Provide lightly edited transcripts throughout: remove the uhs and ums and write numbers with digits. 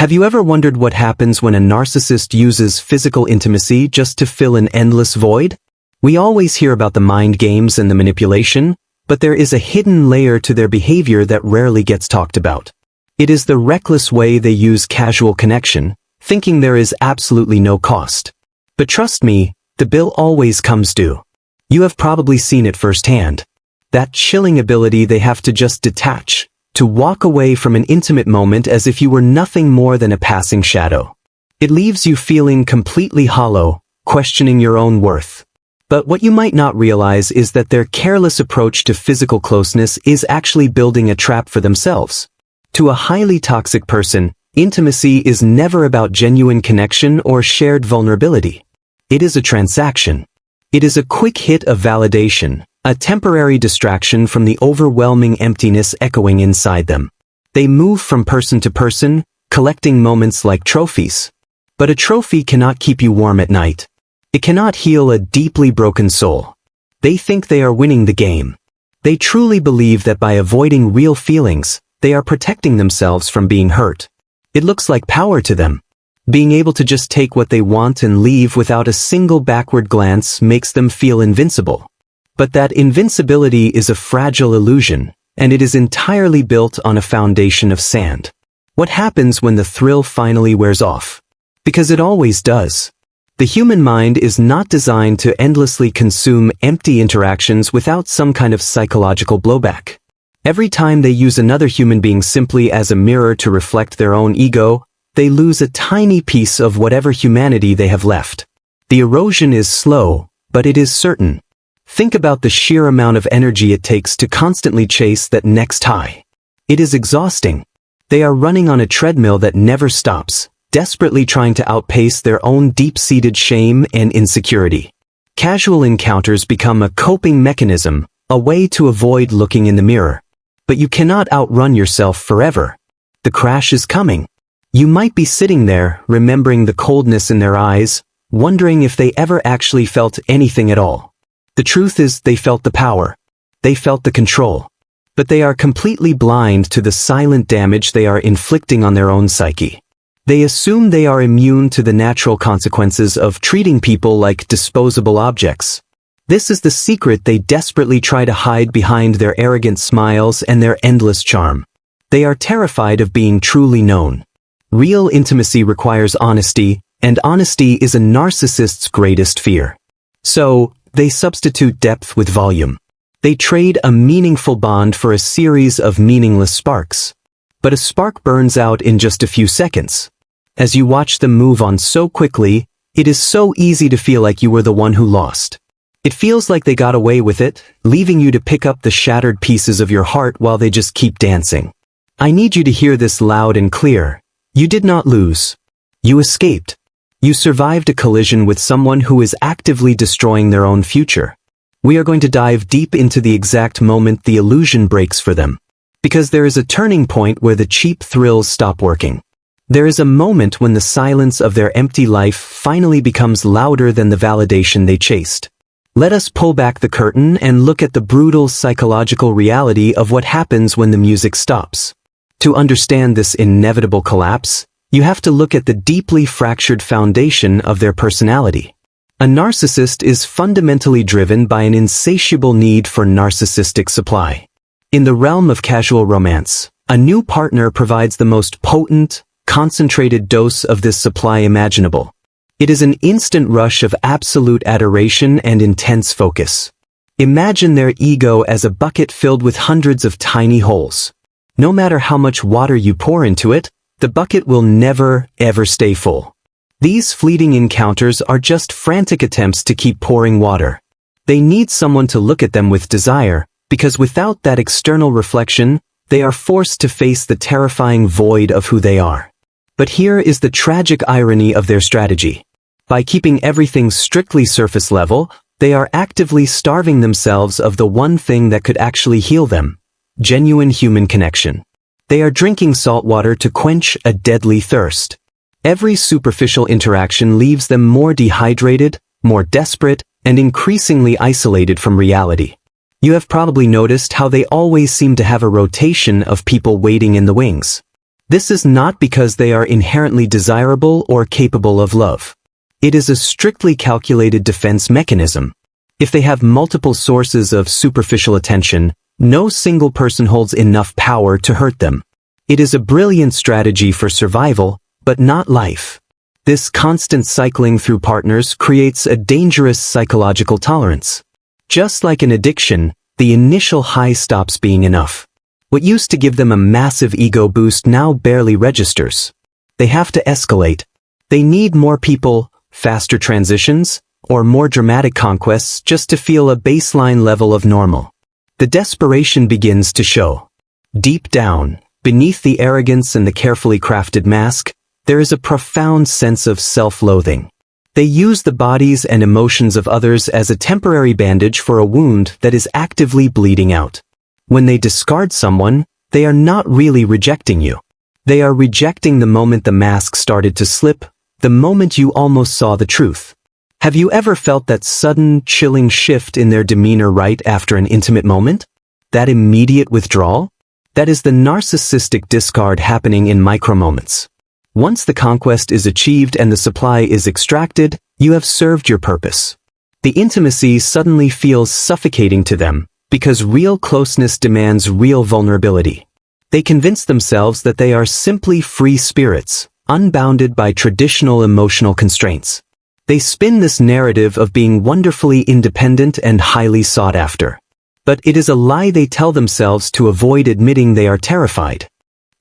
Have you ever wondered what happens when a narcissist uses physical intimacy just to fill an endless void? We always hear about the mind games and the manipulation, but there is a hidden layer to their behavior that rarely gets talked about. It is the reckless way they use casual connection, thinking there is absolutely no cost. But trust me, the bill always comes due. You have probably seen it firsthand. That chilling ability they have to just detach, to walk away from an intimate moment as if you were nothing more than a passing shadow. It leaves you feeling completely hollow, questioning your own worth. But what you might not realize is that their careless approach to physical closeness is actually building a trap for themselves. To a highly toxic person, intimacy is never about genuine connection or shared vulnerability. It is a transaction. It is a quick hit of validation, a temporary distraction from the overwhelming emptiness echoing inside them. They move from person to person, collecting moments like trophies. But a trophy cannot keep you warm at night. It cannot heal a deeply broken soul. They think they are winning the game. They truly believe that by avoiding real feelings, they are protecting themselves from being hurt. It looks like power to them. Being able to just take what they want and leave without a single backward glance makes them feel invincible. But that invincibility is a fragile illusion, and it is entirely built on a foundation of sand. What happens when the thrill finally wears off? Because it always does. The human mind is not designed to endlessly consume empty interactions without some kind of psychological blowback. Every time they use another human being simply as a mirror to reflect their own ego, they lose a tiny piece of whatever humanity they have left. The erosion is slow, but it is certain. Think about the sheer amount of energy it takes to constantly chase that next high. It is exhausting. They are running on a treadmill that never stops, desperately trying to outpace their own deep-seated shame and insecurity. Casual encounters become a coping mechanism, a way to avoid looking in the mirror. But you cannot outrun yourself forever. The crash is coming. You might be sitting there, remembering the coldness in their eyes, wondering if they ever actually felt anything at all. The truth is they felt the power. They felt the control. But they are completely blind to the silent damage they are inflicting on their own psyche. They assume they are immune to the natural consequences of treating people like disposable objects. This is the secret they desperately try to hide behind their arrogant smiles and their endless charm. They are terrified of being truly known. Real intimacy requires honesty, and honesty is a narcissist's greatest fear. So, they substitute depth with volume. They trade a meaningful bond for a series of meaningless sparks. But a spark burns out in just a few seconds. As you watch them move on so quickly, it is so easy to feel like you were the one who lost. It feels like they got away with it, leaving you to pick up the shattered pieces of your heart while they just keep dancing. I need you to hear this loud and clear. You did not lose. You escaped. You survived a collision with someone who is actively destroying their own future. We are going to dive deep into the exact moment the illusion breaks for them. Because there is a turning point where the cheap thrills stop working. There is a moment when the silence of their empty life finally becomes louder than the validation they chased. Let us pull back the curtain and look at the brutal psychological reality of what happens when the music stops. To understand this inevitable collapse, you have to look at the deeply fractured foundation of their personality. A narcissist is fundamentally driven by an insatiable need for narcissistic supply. In the realm of casual romance, a new partner provides the most potent, concentrated dose of this supply imaginable. It is an instant rush of absolute adoration and intense focus. Imagine their ego as a bucket filled with hundreds of tiny holes. No matter how much water you pour into it, the bucket will never, ever stay full. These fleeting encounters are just frantic attempts to keep pouring water. They need someone to look at them with desire, because without that external reflection, they are forced to face the terrifying void of who they are. But here is the tragic irony of their strategy. By keeping everything strictly surface level, they are actively starving themselves of the one thing that could actually heal them: genuine human connection. They are drinking salt water to quench a deadly thirst. Every superficial interaction leaves them more dehydrated, more desperate, and increasingly isolated from reality. You have probably noticed how they always seem to have a rotation of people waiting in the wings. This is not because they are inherently desirable or capable of love. It is a strictly calculated defense mechanism. If they have multiple sources of superficial attention, no single person holds enough power to hurt them. It is a brilliant strategy for survival, but not life. This constant cycling through partners creates a dangerous psychological tolerance. Just like an addiction, the initial high stops being enough. What used to give them a massive ego boost now barely registers. They have to escalate. They need more people, faster transitions, or more dramatic conquests just to feel a baseline level of normal. The desperation begins to show. Deep down, beneath the arrogance and the carefully crafted mask, there is a profound sense of self-loathing. They use the bodies and emotions of others as a temporary bandage for a wound that is actively bleeding out. When they discard someone, they are not really rejecting you. They are rejecting the moment the mask started to slip, the moment you almost saw the truth. Have you ever felt that sudden, chilling shift in their demeanor right after an intimate moment? That immediate withdrawal? That is the narcissistic discard happening in micromoments. Once the conquest is achieved and the supply is extracted, you have served your purpose. The intimacy suddenly feels suffocating to them, because real closeness demands real vulnerability. They convince themselves that they are simply free spirits, unbounded by traditional emotional constraints. They spin this narrative of being wonderfully independent and highly sought after. But it is a lie they tell themselves to avoid admitting they are terrified.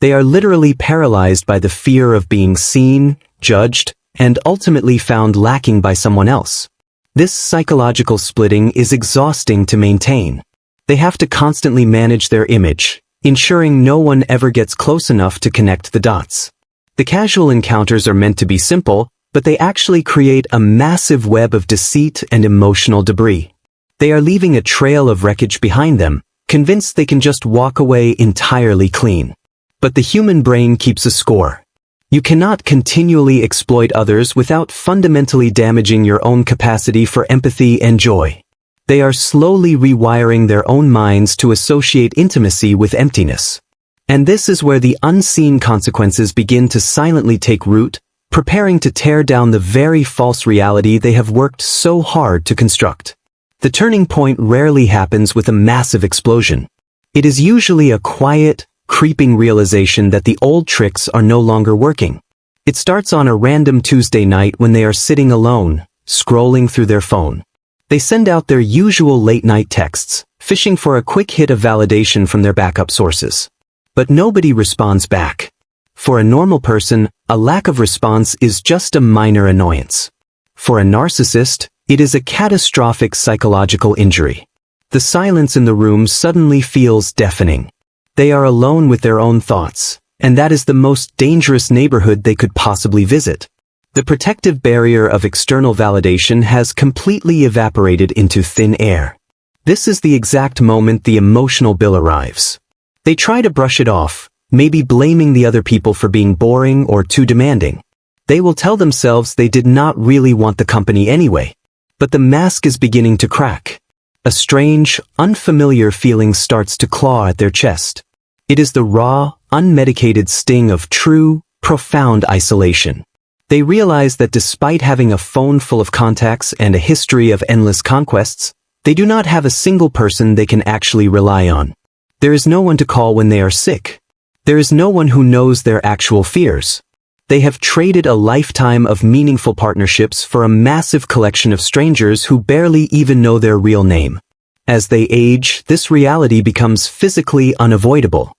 They are literally paralyzed by the fear of being seen, judged, and ultimately found lacking by someone else. This psychological splitting is exhausting to maintain. They have to constantly manage their image, ensuring no one ever gets close enough to connect the dots. The casual encounters are meant to be simple, but they actually create a massive web of deceit and emotional debris. They are leaving a trail of wreckage behind them, convinced they can just walk away entirely clean. But the human brain keeps a score. You cannot continually exploit others without fundamentally damaging your own capacity for empathy and joy. They are slowly rewiring their own minds to associate intimacy with emptiness. And this is where the unseen consequences begin to silently take root, preparing to tear down the very false reality they have worked so hard to construct. The turning point rarely happens with a massive explosion. It is usually a quiet, creeping realization that the old tricks are no longer working. It starts on a random Tuesday night when they are sitting alone, scrolling through their phone. They send out their usual late-night texts, fishing for a quick hit of validation from their backup sources. But nobody responds back. For a normal person, a lack of response is just a minor annoyance. For a narcissist, it is a catastrophic psychological injury. The silence in the room suddenly feels deafening. They are alone with their own thoughts, and that is the most dangerous neighborhood they could possibly visit. The protective barrier of external validation has completely evaporated into thin air. This is the exact moment the emotional bill arrives. They try to brush it off, maybe blaming the other people for being boring or too demanding. They will tell themselves they did not really want the company anyway. But the mask is beginning to crack. A strange, unfamiliar feeling starts to claw at their chest. It is the raw, unmedicated sting of true, profound isolation. They realize that despite having a phone full of contacts and a history of endless conquests, they do not have a single person they can actually rely on. There is no one to call when they are sick. There is no one who knows their actual fears. They have traded a lifetime of meaningful partnerships for a massive collection of strangers who barely even know their real name. As they age, this reality becomes physically unavoidable.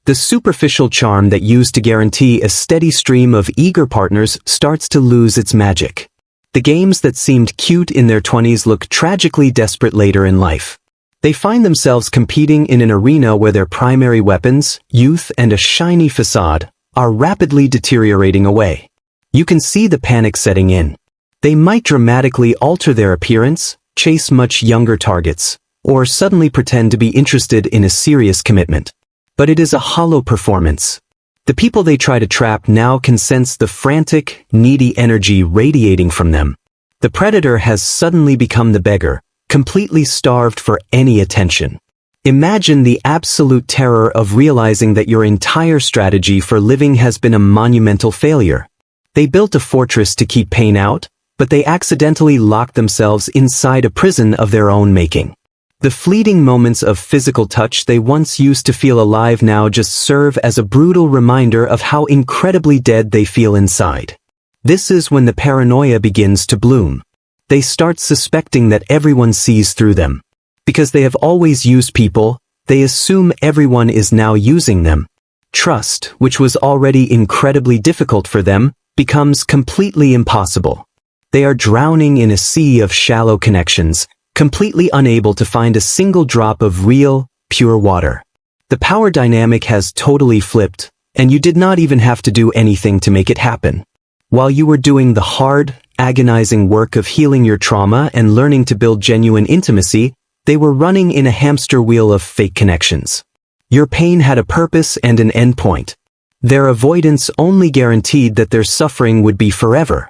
The superficial charm that used to guarantee a steady stream of eager partners starts to lose its magic. The games that seemed cute in their 20s look tragically desperate later in life. They find themselves competing in an arena where their primary weapons, youth and a shiny facade, are rapidly deteriorating away. You can see the panic setting in. They might dramatically alter their appearance, chase much younger targets, or suddenly pretend to be interested in a serious commitment. But it is a hollow performance. The people they try to trap now can sense the frantic, needy energy radiating from them. The predator has suddenly become the beggar, completely starved for any attention. Imagine the absolute terror of realizing that your entire strategy for living has been a monumental failure. They built a fortress to keep pain out, but they accidentally locked themselves inside a prison of their own making. The fleeting moments of physical touch they once used to feel alive now just serve as a brutal reminder of how incredibly dead they feel inside. This is when the paranoia begins to bloom. They start suspecting that everyone sees through them. Because they have always used people, they assume everyone is now using them. Trust, which was already incredibly difficult for them, becomes completely impossible. They are drowning in a sea of shallow connections, completely unable to find a single drop of real, pure water. The power dynamic has totally flipped, and you did not even have to do anything to make it happen. While you were doing the hard, agonizing work of healing your trauma and learning to build genuine intimacy, they were running in a hamster wheel of fake connections. Your pain had a purpose and an endpoint. Their avoidance only guaranteed that their suffering would be forever.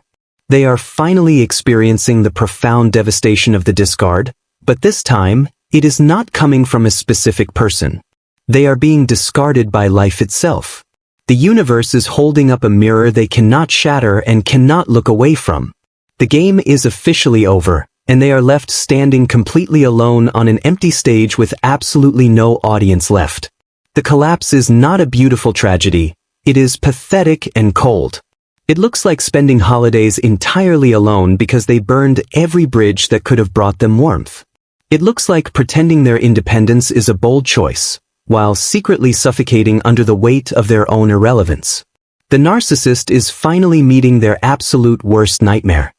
They are finally experiencing the profound devastation of the discard, but this time, it is not coming from a specific person. They are being discarded by life itself. The universe is holding up a mirror they cannot shatter and cannot look away from. The game is officially over, and they are left standing completely alone on an empty stage with absolutely no audience left. The collapse is not a beautiful tragedy. It is pathetic and cold. It looks like spending holidays entirely alone because they burned every bridge that could have brought them warmth. It looks like pretending their independence is a bold choice, while secretly suffocating under the weight of their own irrelevance. The narcissist is finally meeting their absolute worst nightmare.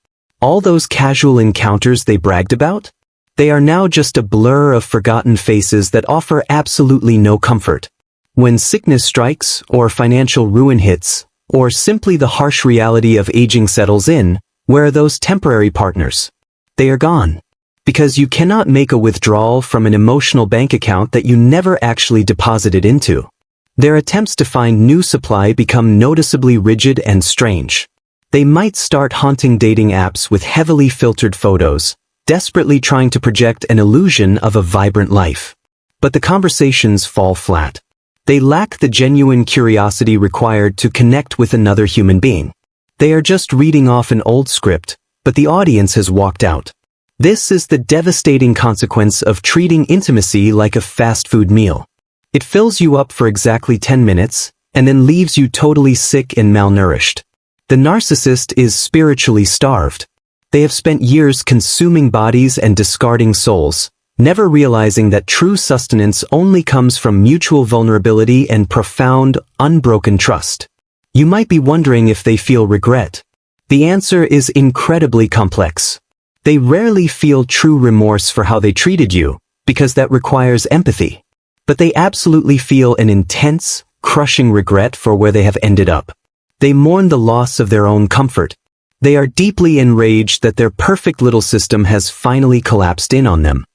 All those casual encounters they bragged about? They are now just a blur of forgotten faces that offer absolutely no comfort. When sickness strikes, or financial ruin hits, or simply the harsh reality of aging settles in, where are those temporary partners? They are gone. Because you cannot make a withdrawal from an emotional bank account that you never actually deposited into. Their attempts to find new supply become noticeably rigid and strange. They might start haunting dating apps with heavily filtered photos, desperately trying to project an illusion of a vibrant life. But the conversations fall flat. They lack the genuine curiosity required to connect with another human being. They are just reading off an old script, but the audience has walked out. This is the devastating consequence of treating intimacy like a fast food meal. It fills you up for exactly 10 minutes, and then leaves you totally sick and malnourished. The narcissist is spiritually starved. They have spent years consuming bodies and discarding souls, never realizing that true sustenance only comes from mutual vulnerability and profound, unbroken trust. You might be wondering if they feel regret. The answer is incredibly complex. They rarely feel true remorse for how they treated you, because that requires empathy. But they absolutely feel an intense, crushing regret for where they have ended up. They mourn the loss of their own comfort. They are deeply enraged that their perfect little system has finally collapsed in on them.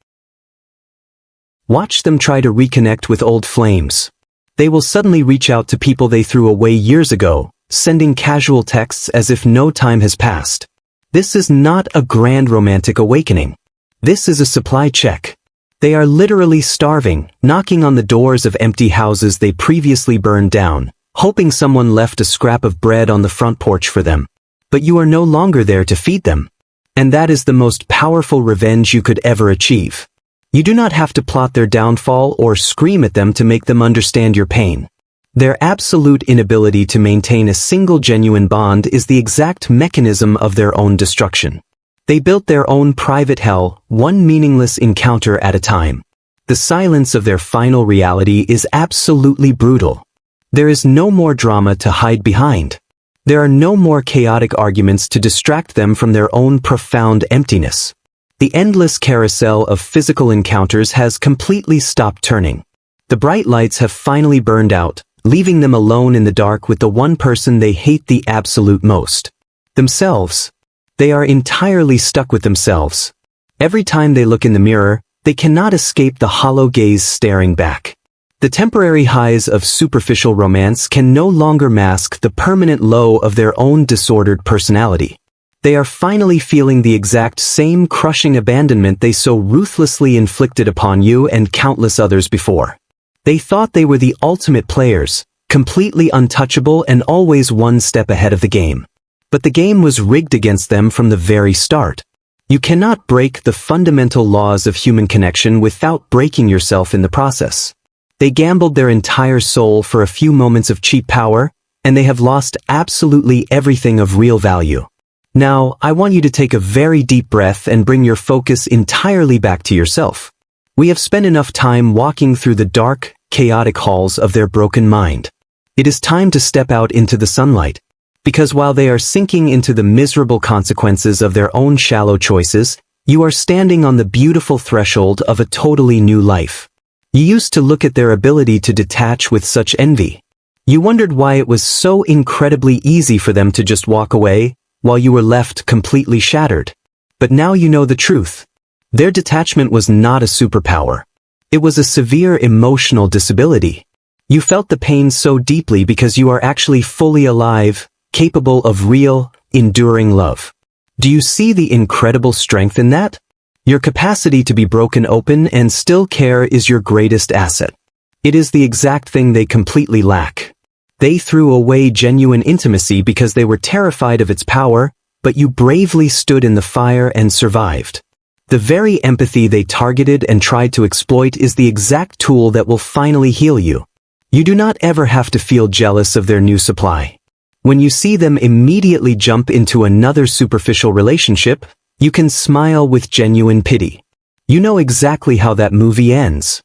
Watch them try to reconnect with old flames. They will suddenly reach out to people they threw away years ago, sending casual texts as if no time has passed. This is not a grand romantic awakening. This is a supply check. They are literally starving, knocking on the doors of empty houses they previously burned down, hoping someone left a scrap of bread on the front porch for them. But you are no longer there to feed them. And that is the most powerful revenge you could ever achieve. You do not have to plot their downfall or scream at them to make them understand your pain. Their absolute inability to maintain a single genuine bond is the exact mechanism of their own destruction. They built their own private hell, one meaningless encounter at a time. The silence of their final reality is absolutely brutal. There is no more drama to hide behind. There are no more chaotic arguments to distract them from their own profound emptiness. The endless carousel of physical encounters has completely stopped turning. The bright lights have finally burned out, leaving them alone in the dark with the one person they hate the absolute most. Themselves. They are entirely stuck with themselves. Every time they look in the mirror, they cannot escape the hollow gaze staring back. The temporary highs of superficial romance can no longer mask the permanent low of their own disordered personality. They are finally feeling the exact same crushing abandonment they so ruthlessly inflicted upon you and countless others before. They thought they were the ultimate players, completely untouchable and always one step ahead of the game. But the game was rigged against them from the very start. You cannot break the fundamental laws of human connection without breaking yourself in the process. They gambled their entire soul for a few moments of cheap power, and they have lost absolutely everything of real value. Now, I want you to take a very deep breath and bring your focus entirely back to yourself. We have spent enough time walking through the dark, chaotic halls of their broken mind. It is time to step out into the sunlight. Because while they are sinking into the miserable consequences of their own shallow choices, you are standing on the beautiful threshold of a totally new life. You used to look at their ability to detach with such envy. You wondered why it was so incredibly easy for them to just walk away, while you were left completely shattered. But now you know the truth. Their detachment was not a superpower. It was a severe emotional disability. You felt the pain so deeply because you are actually fully alive, capable of real, enduring love. Do you see the incredible strength in that? Your capacity to be broken open and still care is your greatest asset. It is the exact thing they completely lack. They threw away genuine intimacy because they were terrified of its power, but you bravely stood in the fire and survived. The very empathy they targeted and tried to exploit is the exact tool that will finally heal you. You do not ever have to feel jealous of their new supply. When you see them immediately jump into another superficial relationship, you can smile with genuine pity. You know exactly how that movie ends.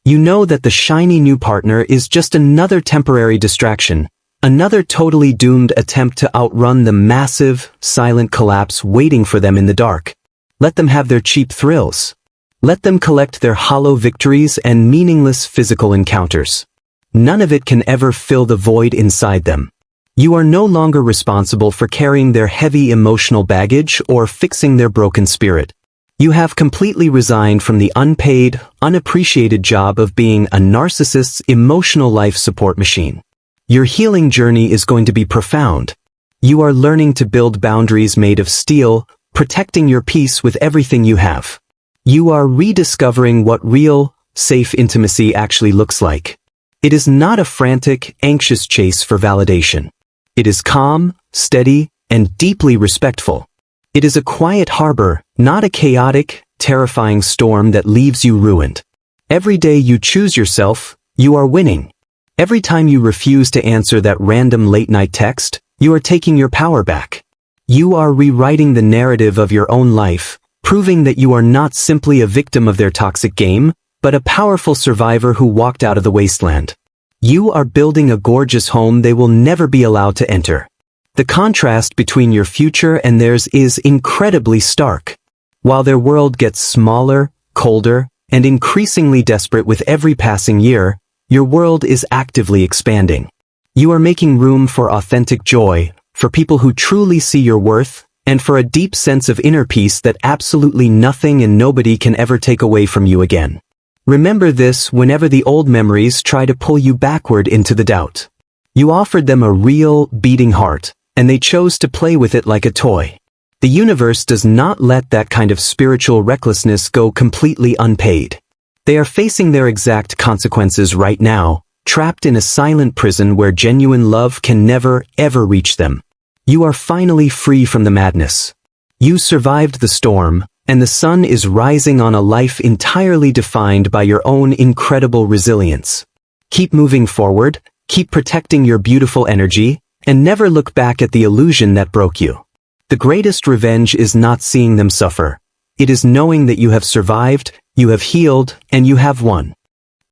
You know that the shiny new partner is just another temporary distraction, another totally doomed attempt to outrun the massive, silent collapse waiting for them in the dark. Let them have their cheap thrills. Let them collect their hollow victories and meaningless physical encounters. None of it can ever fill the void inside them. You are no longer responsible for carrying their heavy emotional baggage or fixing their broken spirit. You have completely resigned from the unpaid, unappreciated job of being a narcissist's emotional life support machine. Your healing journey is going to be profound. You are learning to build boundaries made of steel, protecting your peace with everything you have. You are rediscovering what real, safe intimacy actually looks like. It is not a frantic, anxious chase for validation. It is calm, steady, and deeply respectful. It is a quiet harbor, not a chaotic, terrifying storm that leaves you ruined. Every day you choose yourself, you are winning. Every time you refuse to answer that random late-night text, you are taking your power back. You are rewriting the narrative of your own life, proving that you are not simply a victim of their toxic game, but a powerful survivor who walked out of the wasteland. You are building a gorgeous home they will never be allowed to enter. The contrast between your future and theirs is incredibly stark. While their world gets smaller, colder, and increasingly desperate with every passing year, your world is actively expanding. You are making room for authentic joy, for people who truly see your worth, and for a deep sense of inner peace that absolutely nothing and nobody can ever take away from you again. Remember this whenever the old memories try to pull you backward into the doubt. You offered them a real, beating heart, and they chose to play with it like a toy. The universe does not let that kind of spiritual recklessness go completely unpaid. They are facing their exact consequences right now, trapped in a silent prison where genuine love can never, ever reach them. You are finally free from the madness. You survived the storm, and the sun is rising on a life entirely defined by your own incredible resilience. Keep moving forward, keep protecting your beautiful energy, and never look back at the illusion that broke you. The greatest revenge is not seeing them suffer. It is knowing that you have survived, you have healed, and you have won.